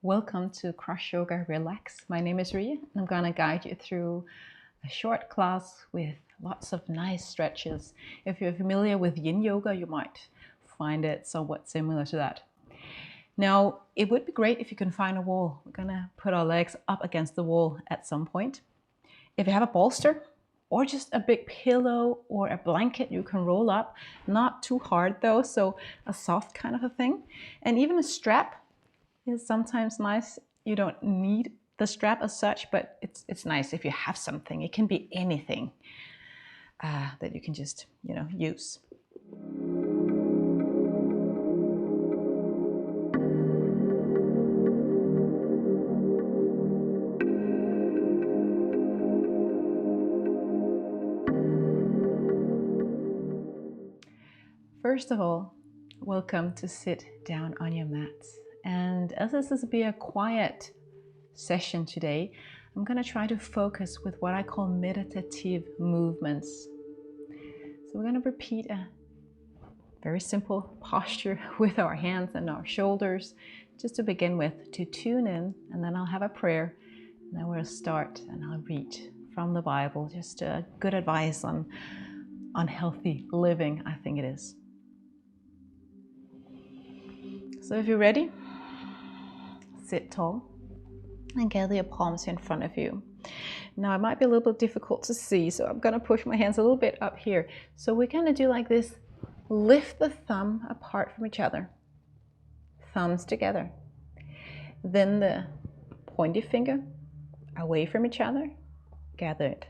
Welcome to CrossYoga Relax. My name is Ria, and I'm going to guide you through a short class with lots of nice stretches. If you're familiar with Yin Yoga, you might find it somewhat similar to that. Now, it would be great if you can find a wall. We're going to put our legs up against the wall at some point. If you have a bolster or just a big pillow or a blanket you can roll up, not too hard though, so a soft kind of a thing. And even a strap is sometimes nice. You don't need the strap as such, but it's nice if you have something. It can be anything that you can just, use. First of all, welcome to sit down on your mats. And as this will be a quiet session today, I'm going to try to focus with what I call meditative movements. So we're going to repeat a very simple posture with our hands and our shoulders, just to begin with, to tune in, and then I'll have a prayer, and then we'll start and I'll read from the Bible, just good advice on healthy living, I think it is. So if you're ready, sit tall and gather your palms in front of you. Now it might be a little bit difficult to see, so I'm going to push my hands a little bit up here. So we're going to do like this. Lift the thumb apart from each other. Thumbs together. Then the pointy finger away from each other. Gather it.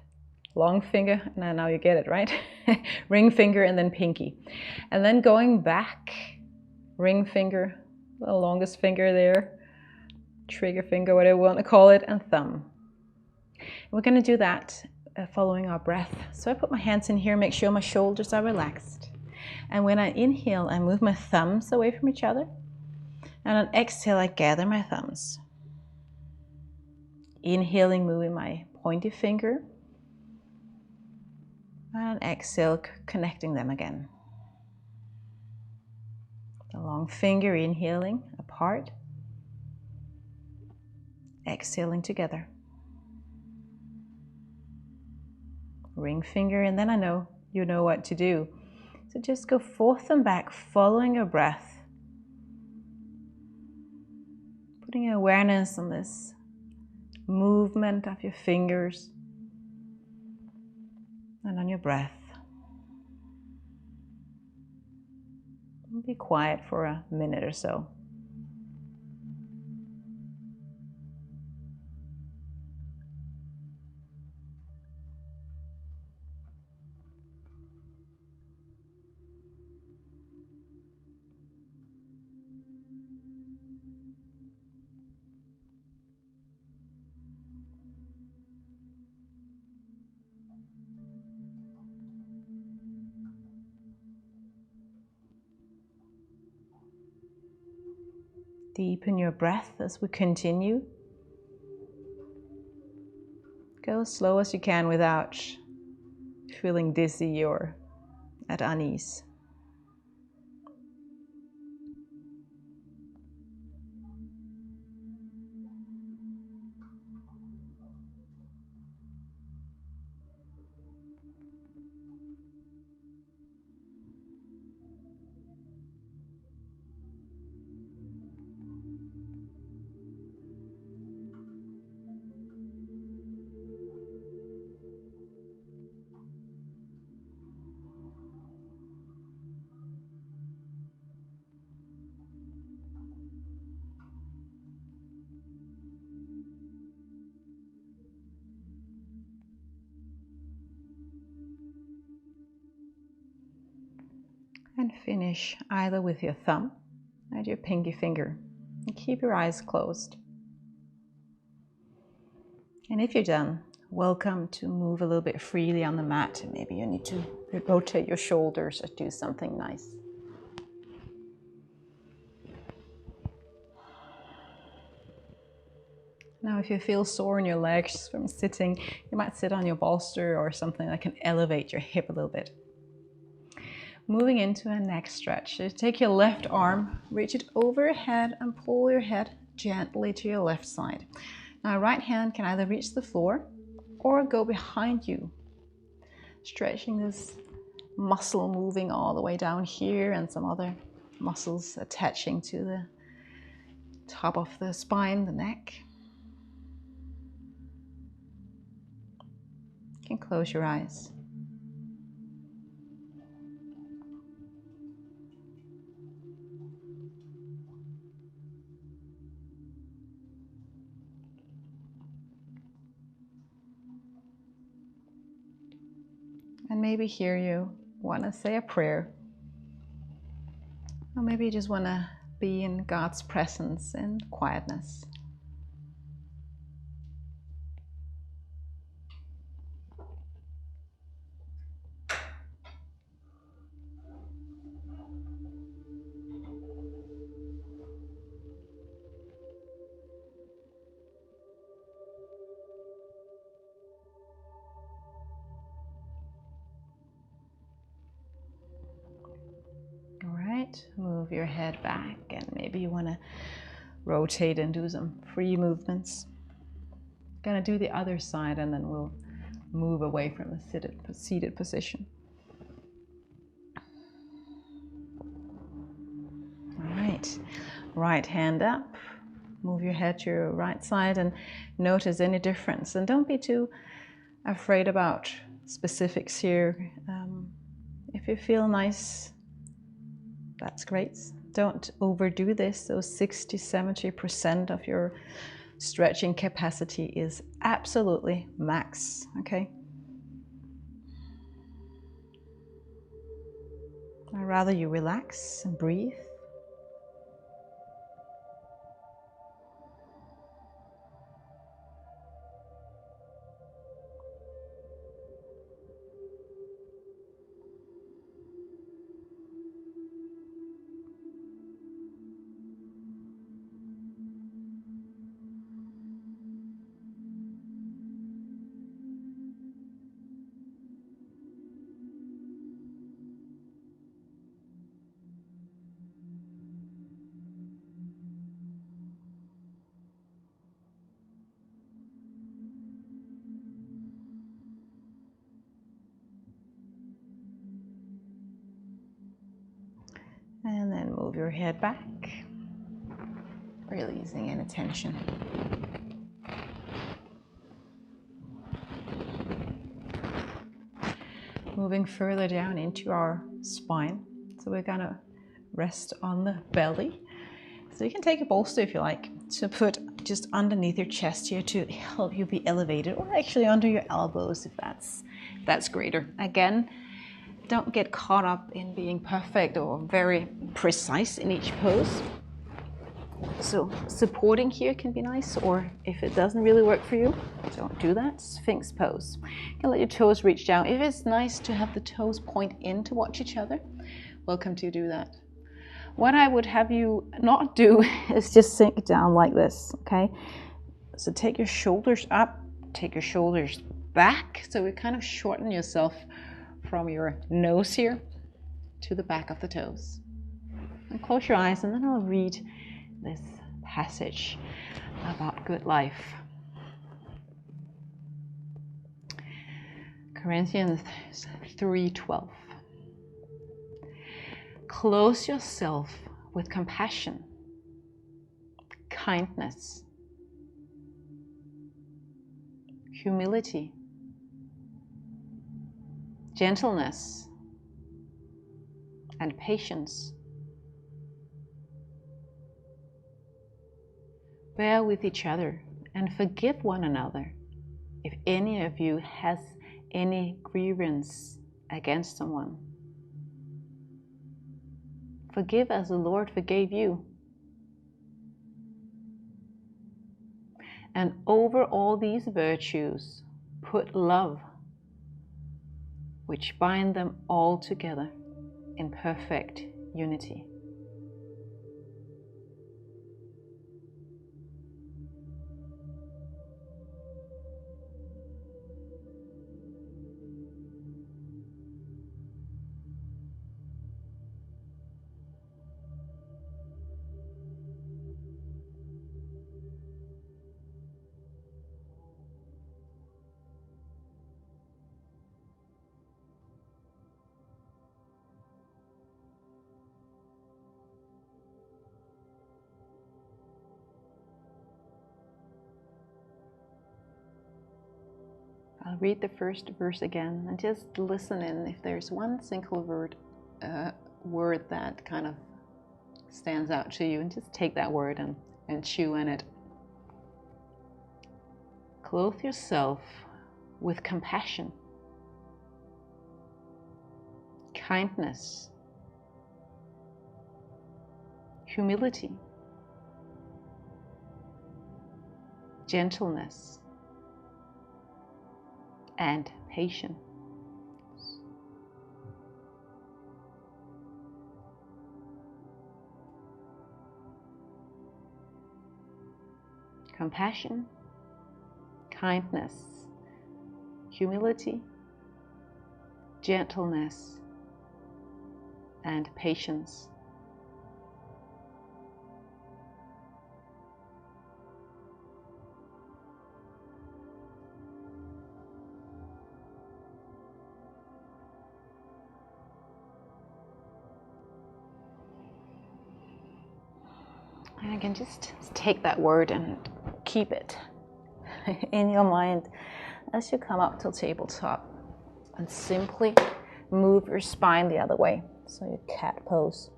Long finger, now you get it, right? Ring finger and then pinky. And then going back, ring finger, the longest finger there, trigger finger, whatever you want to call it, and thumb. And we're going to do that following our breath. So I put my hands in here, make sure my shoulders are relaxed. And when I inhale, I move my thumbs away from each other. And on exhale, I gather my thumbs. Inhaling, moving my pointy finger. And on exhale, connecting them again. The long finger, inhaling apart. Exhaling together. Ring finger, and then I know you know what to do. So just go forth and back, following your breath. Putting your awareness on this movement of your fingers and on your breath. Be quiet for a minute or so. Deepen your breath as we continue. Go as slow as you can without feeling dizzy or at unease. And finish either with your thumb and your pinky finger. And keep your eyes closed. And if you're done, welcome to move a little bit freely on the mat. Maybe you need to rotate your shoulders or do something nice. Now if you feel sore in your legs from sitting, you might sit on your bolster or something that can elevate your hip a little bit. Moving into a neck stretch. So take your left arm, reach it overhead and pull your head gently to your left side. Now right hand can either reach the floor or go behind you, stretching this muscle moving all the way down here and some other muscles attaching to the top of the spine, the neck. You can close your eyes. And maybe here you want to say a prayer. Or maybe you just want to be in God's presence and quietness. Move your head back, and maybe you want to rotate and do some free movements. Gonna do the other side, and then we'll move away from the seated position. All right, right hand up. Move your head to your right side and notice any difference. And don't be too afraid about specifics here. If you feel nice, that's great. Don't overdo this. So 60-70% of your stretching capacity is absolutely max, okay? I'd rather you relax and breathe. And then move your head back, releasing any tension. Moving further down into our spine. So we're gonna rest on the belly. So you can take a bolster if you like, to put just underneath your chest here to help you be elevated, or actually under your elbows if that's greater. Again, don't get caught up in being perfect or very precise in each pose. So supporting here can be nice, or if it doesn't really work for you, don't do that. Sphinx pose. You can let your toes reach down. If it's nice to have the toes point in to watch each other, welcome to do that. What I would have you not do is just sink down like this, okay? So take your shoulders up, take your shoulders back. So we kind of shorten yourself from your nose here to the back of the toes. And close your eyes, and then I'll read this passage about good life. Corinthians 3:12. Clothe yourself with compassion, kindness, humility, gentleness, and patience. Bear with each other and forgive one another if any of you has any grievance against someone. Forgive as the Lord forgave you. And over all these virtues, put love, which bind them all together in perfect unity. I'll read the first verse again and just listen in. If there's one single word that kind of stands out to you, and just take that word and chew in it. Clothe yourself with compassion, kindness, humility, gentleness, and patience. Compassion, kindness, humility, gentleness, and patience. And again, just take that word and keep it in your mind as you come up to tabletop, and simply move your spine the other way. So your cat pose.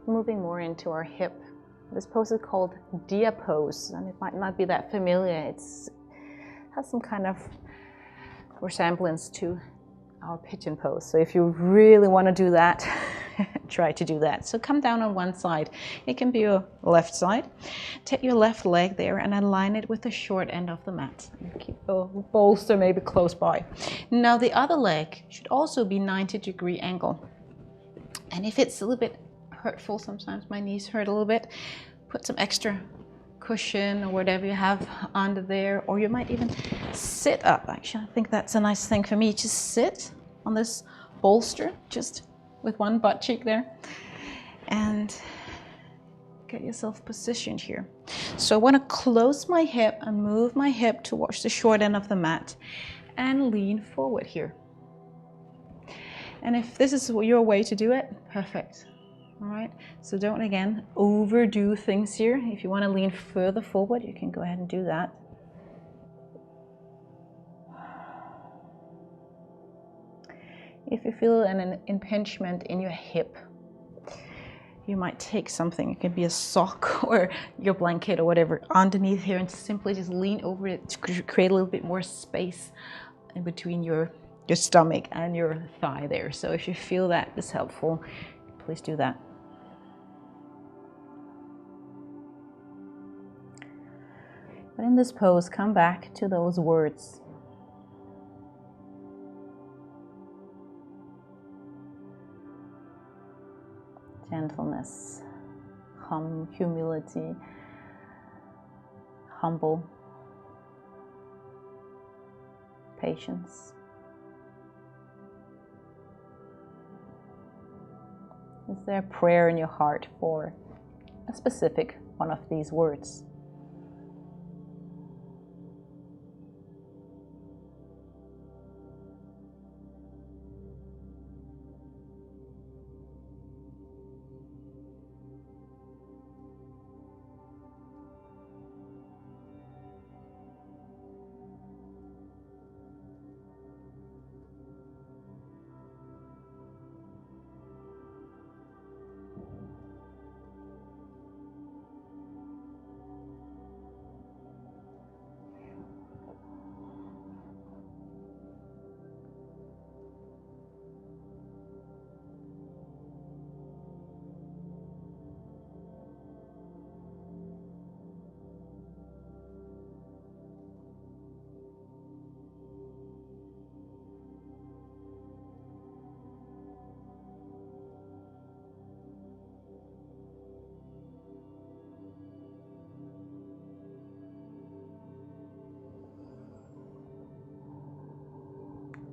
Moving more into our hip. This pose is called deer pose, and it might not be that familiar. It has some kind of resemblance to our pigeon pose. So if you really want to do that, try to do that. So come down on one side. It can be your left side. Take your left leg there and align it with the short end of the mat. Keep the bolster maybe close by. Now the other leg should also be 90-degree angle. And if it's a little bit hurtful, sometimes my knees hurt a little bit, put some extra cushion or whatever you have under there, or you might even sit up. Actually, I think that's a nice thing for me. Just sit on this bolster, just with one butt cheek there, and get yourself positioned here. So I want to close my hip and move my hip towards the short end of the mat and lean forward here. And if this is your way to do it, perfect. All right, so don't again overdo things here. If you want to lean further forward, you can go ahead and do that. If you feel an impingement in your hip, you might take something. It could be a sock or your blanket or whatever underneath here, and simply just lean over it to create a little bit more space in between your stomach and your thigh there. So if you feel that is helpful, please do that. But in this pose, come back to those words. Gentleness, humility, humble, patience. Is there a prayer in your heart for a specific one of these words?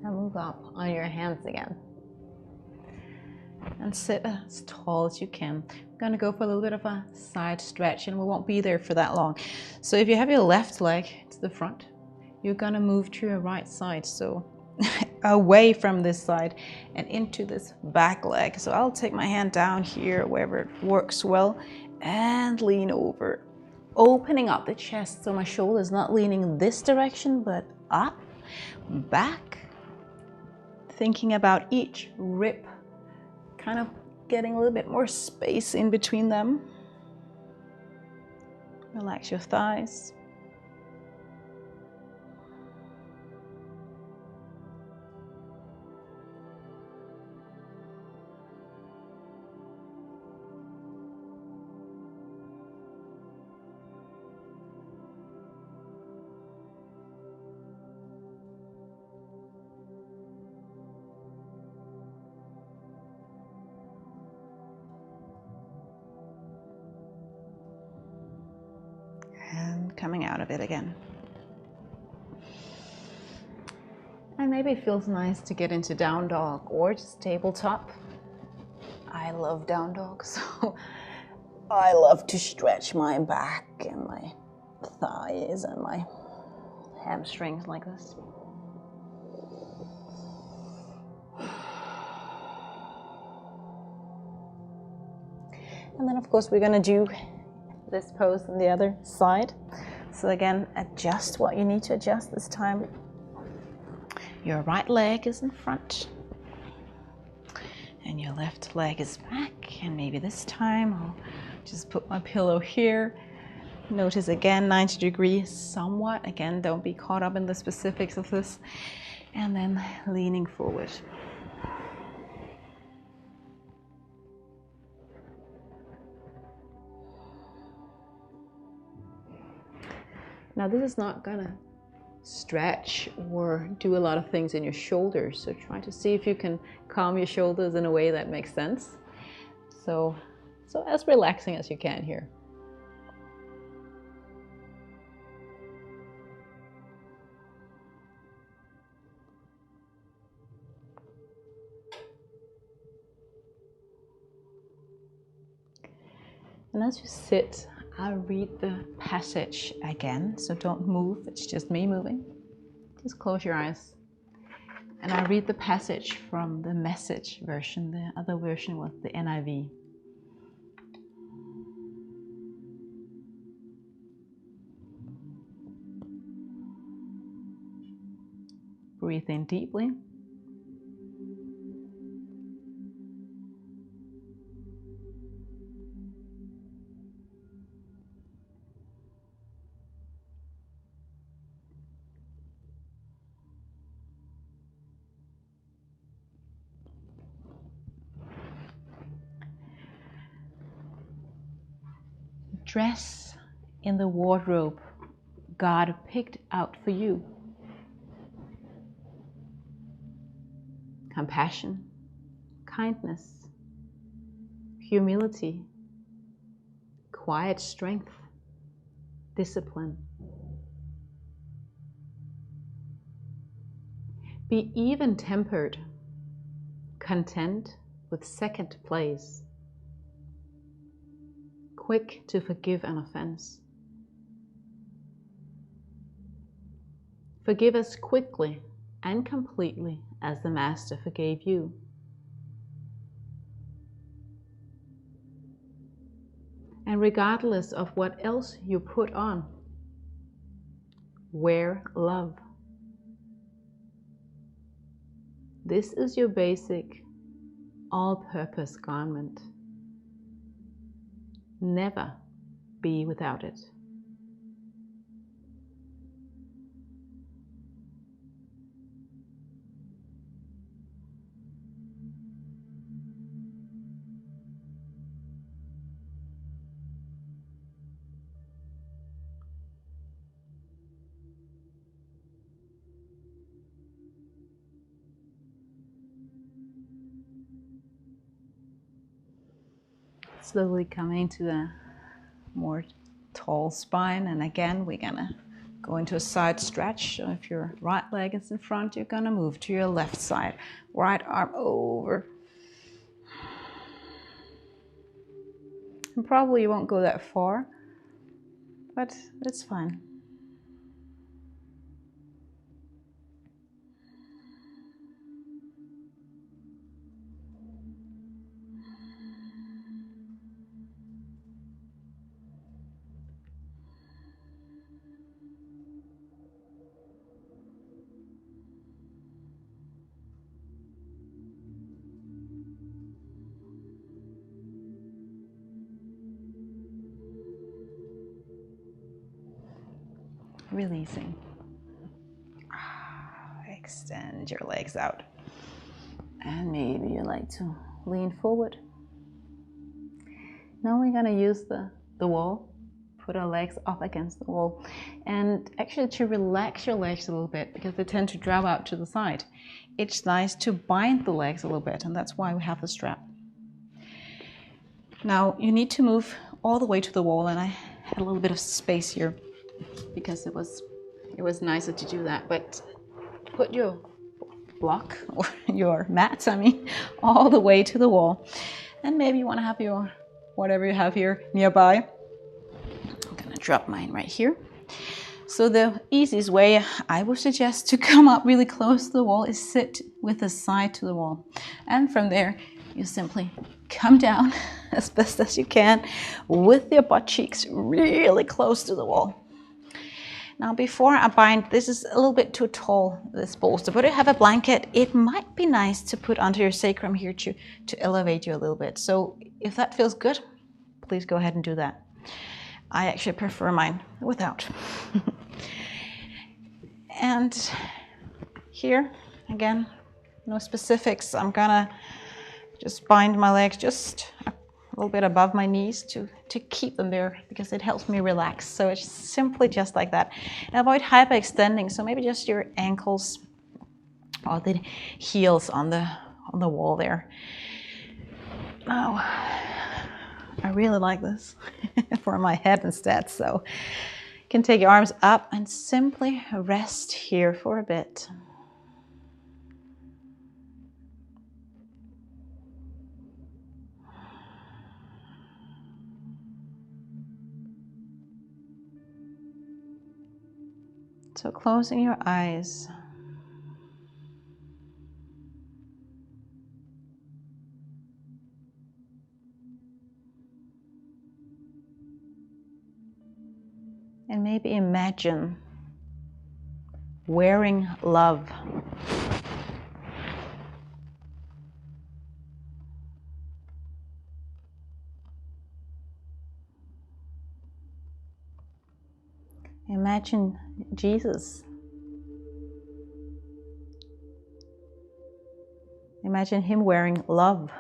Now move up on your hands again. And sit as tall as you can. We're going to go for a little bit of a side stretch, and we won't be there for that long. So if you have your left leg to the front, you're gonna move to your right side, so away from this side and into this back leg. So I'll take my hand down here wherever it works well and lean over, opening up the chest so my shoulder is not leaning this direction but up, back, thinking about each rib, kind of getting a little bit more space in between them. Relax your thighs. And coming out of it again. And maybe it feels nice to get into down dog or just tabletop. I love down dog, so I love to stretch my back and my thighs and my hamstrings like this. And then of course we're gonna do this pose on the other side. So again, adjust what you need to adjust this time. Your right leg is in front and your left leg is back, and maybe this time I'll just put my pillow here. Notice again 90 degrees somewhat. Again, don't be caught up in the specifics of this. And then leaning forward. Now this is not gonna stretch or do a lot of things in your shoulders, so try to see if you can calm your shoulders in a way that makes sense. So as relaxing as you can here. And as you sit, I'll read the passage again, so don't move, it's just me moving. Just close your eyes. And I read the passage from the Message version. The other version was the NIV. Breathe in deeply. Dress in the wardrobe God picked out for you. Compassion, kindness, humility, quiet strength, discipline. Be even-tempered, content with second place, quick to forgive an offense. Forgive as quickly and completely as the Master forgave you. And regardless of what else you put on, wear love. This is your basic, all-purpose garment. Never be without it. Slowly coming to a more tall spine, and again we're gonna go into a side stretch. So if your right leg is in front, you're gonna move to your left side, right arm over. And probably you won't go that far, but it's fine. releasing. Extend your legs out. And maybe you like to lean forward. Now we're going to use the wall. Put our legs up against the wall. And actually to relax your legs a little bit, because they tend to drop out to the side, it's nice to bind the legs a little bit, and that's why we have the strap. Now you need to move all the way to the wall, and I had a little bit of space here because it was nicer to do that. But put your block, or your mat, all the way to the wall. And maybe you want to have your, whatever you have here nearby. I'm gonna drop mine right here. So the easiest way I would suggest to come up really close to the wall is sit with the side to the wall. And from there, you simply come down as best as you can with your butt cheeks really close to the wall. Now before I bind, this is a little bit too tall, this bolster, but if you have a blanket, it might be nice to put under your sacrum here to elevate you a little bit. So if that feels good, please go ahead and do that. I actually prefer mine without. And here, again, no specifics. I'm gonna just bind my legs just a little bit above my knees to keep them there, because it helps me relax. So it's simply just like that. And avoid hyperextending, so maybe just your ankles or the heels on the wall there. Now, I really like this for my head instead, so you can take your arms up and simply rest here for a bit. So closing your eyes. And maybe imagine wearing love. Imagine Jesus. Imagine him wearing love,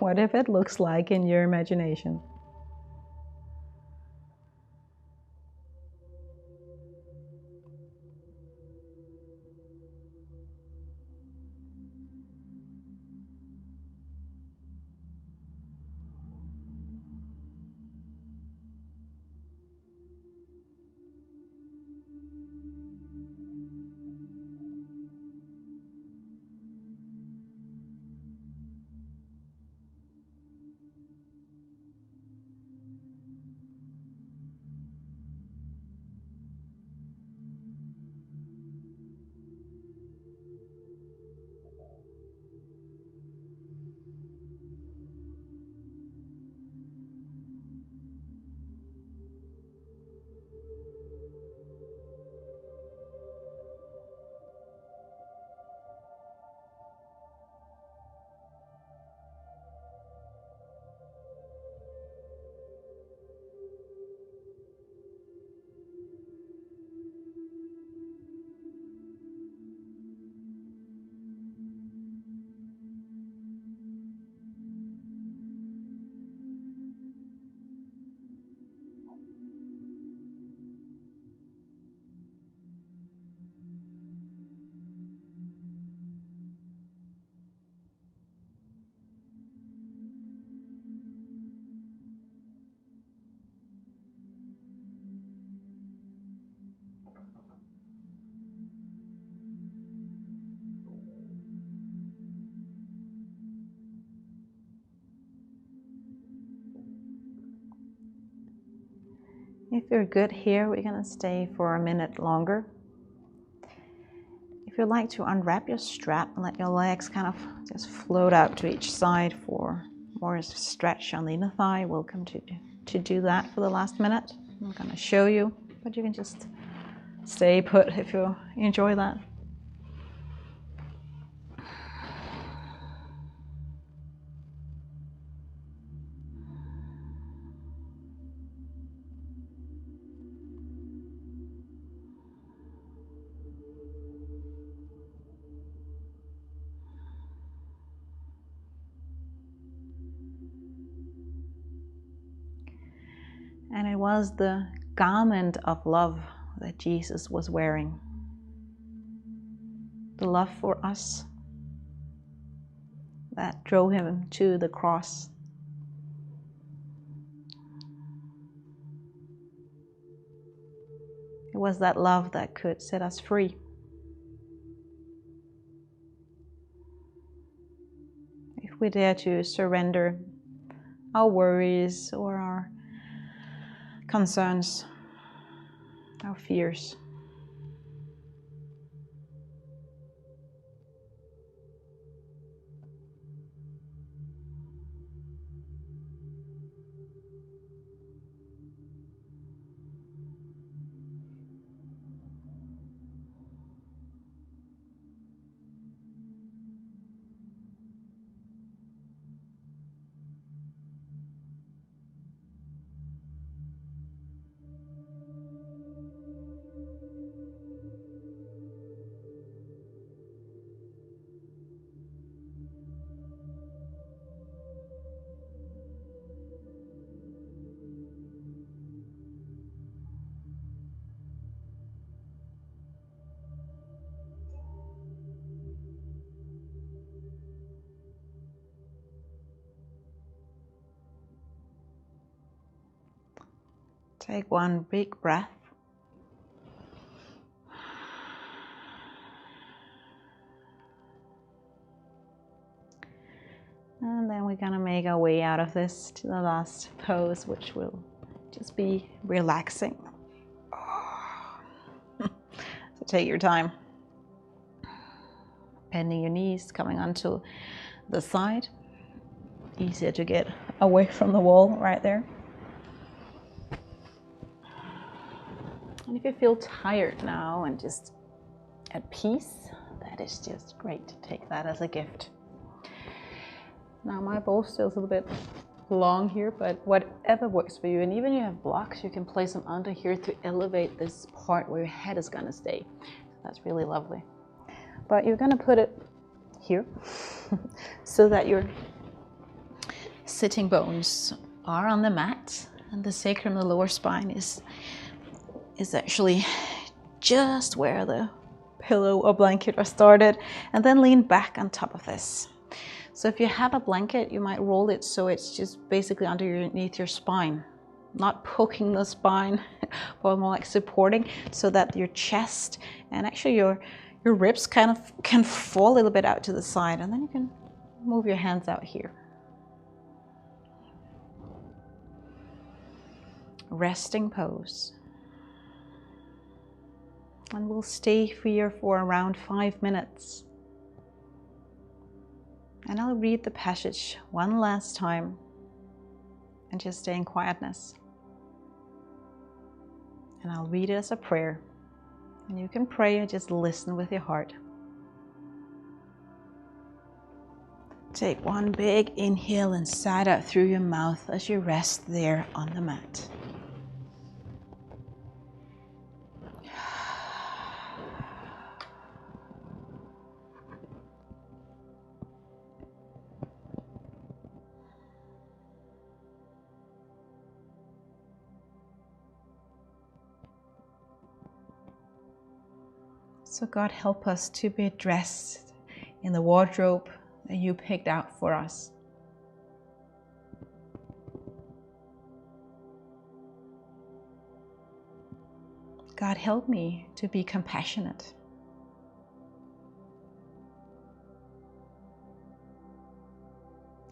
whatever it looks like in your imagination. If you're good here, we're going to stay for a minute longer. If you'd like to unwrap your strap and let your legs kind of just float out to each side for more stretch on the inner thigh, welcome to do that for the last minute. I'm going to show you, but you can just stay put if you enjoy that. was the garment of love that Jesus was wearing. The love for us that drove him to the cross. It was that love that could set us free. If we dare to surrender our worries or our concerns, our fears. Take one big breath. And then we're gonna make our way out of this to the last pose, which will just be relaxing. So take your time. Bending your knees, coming onto the side. Easier to get away from the wall right there. And if you feel tired now and just at peace, that is just great. Take that as a gift. Now my bolster is a little bit long here, but whatever works for you. And even if you have blocks, you can place them under here to elevate this part where your head is gonna stay. That's really lovely. But you're gonna put it here so that your sitting bones are on the mat and the sacrum, the lower spine, is actually just where the pillow or blanket are started, and then lean back on top of this. So if you have a blanket, you might roll it so it's just basically underneath your spine, not poking the spine, but more like supporting, so that your chest and actually your ribs kind of can fall a little bit out to the side, and then you can move your hands out here. Resting pose. And we'll stay here for around 5 minutes. And I'll read the passage one last time and just stay in quietness. And I'll read it as a prayer. And you can pray or just listen with your heart. Take one big inhale and sigh out through your mouth as you rest there on the mat. So God, help us to be dressed in the wardrobe that you picked out for us. God, help me to be compassionate.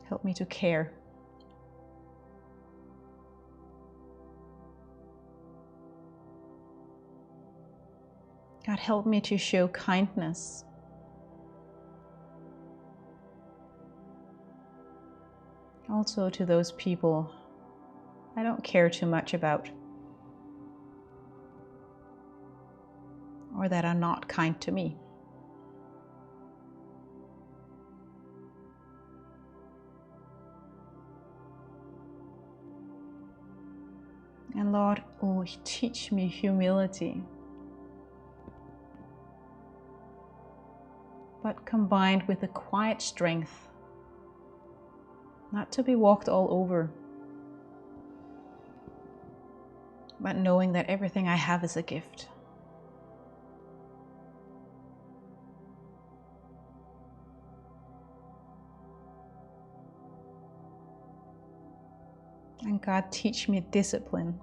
Help me to care. God, help me to show kindness. Also to those people I don't care too much about, or that are not kind to me. And Lord, oh, teach me humility, but combined with a quiet strength, not to be walked all over, but knowing that everything I have is a gift. And God, teach me discipline.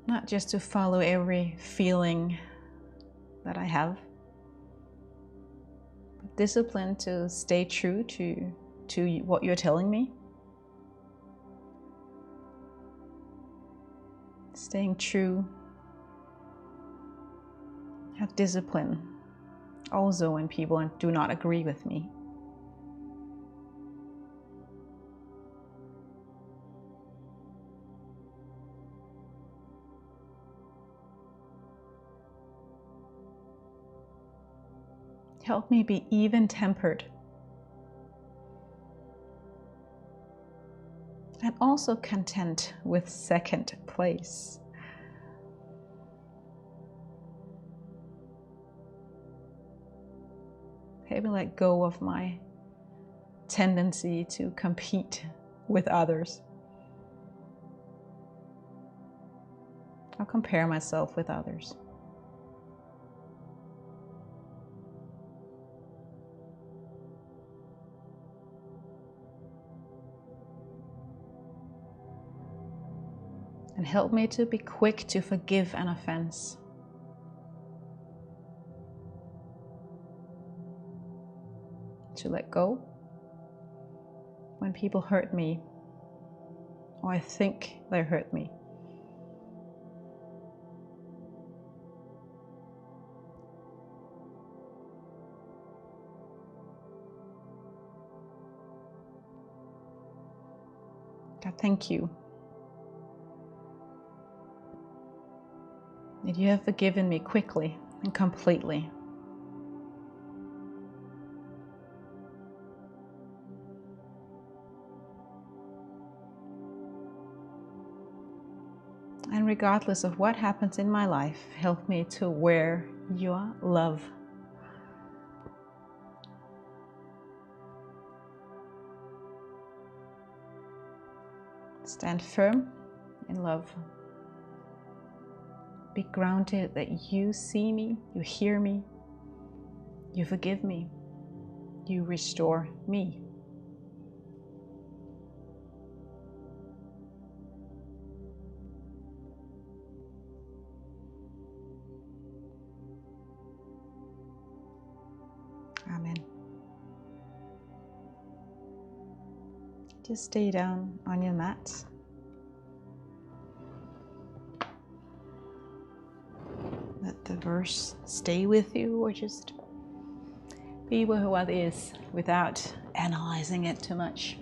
Not just to follow every feeling that I have, but discipline to stay true to what you're telling me. Staying true. Have discipline also when people do not agree with me. Help me be even-tempered. And also content with second place. Help me let go of my tendency to compete with others. I'll compare myself with others. And help me to be quick to forgive an offense. To let go when people hurt me, or I think they hurt me. God, thank you that you have forgiven me quickly and completely. And regardless of what happens in my life, help me to wear your love. Stand firm in love. Be grounded that you see me, you hear me, you forgive me, you restore me. Amen. Just stay down on your mat. Let the verse stay with you, or just be with what is without analyzing it too much.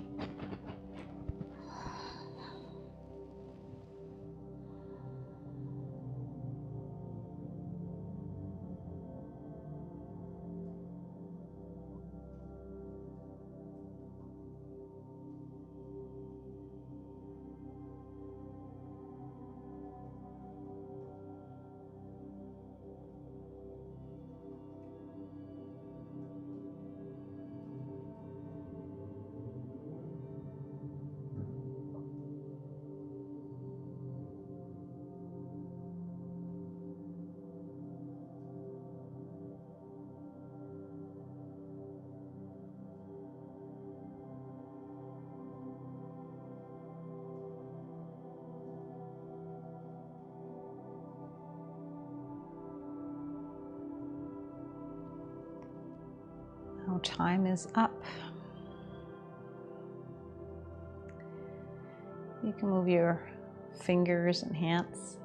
Our time is up. You can move your fingers and hands.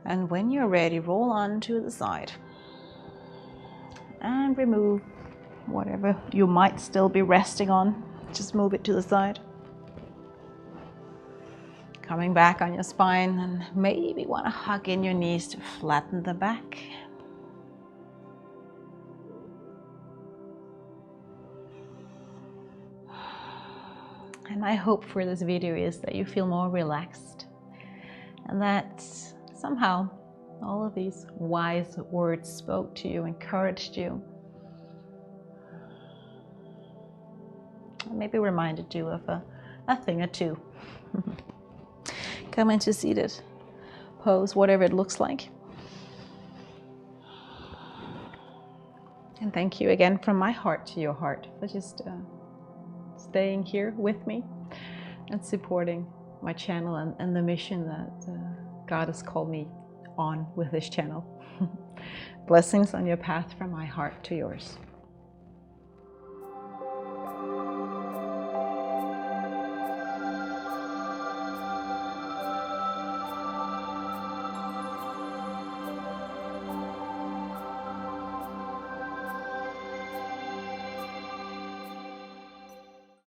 And when you're ready, roll on to the side. And remove whatever you might still be resting on. Just move it to the side. Coming back on your spine, and maybe want to hug in your knees to flatten the back. And my hope for this video is that you feel more relaxed, and that somehow all of these wise words spoke to you, encouraged you. maybe reminded you of a thing or two. Come into seated pose, whatever it looks like. And thank you again from my heart to your heart for just staying here with me and supporting my channel and the mission that God has called me on with this channel. Blessings on your path from my heart to yours.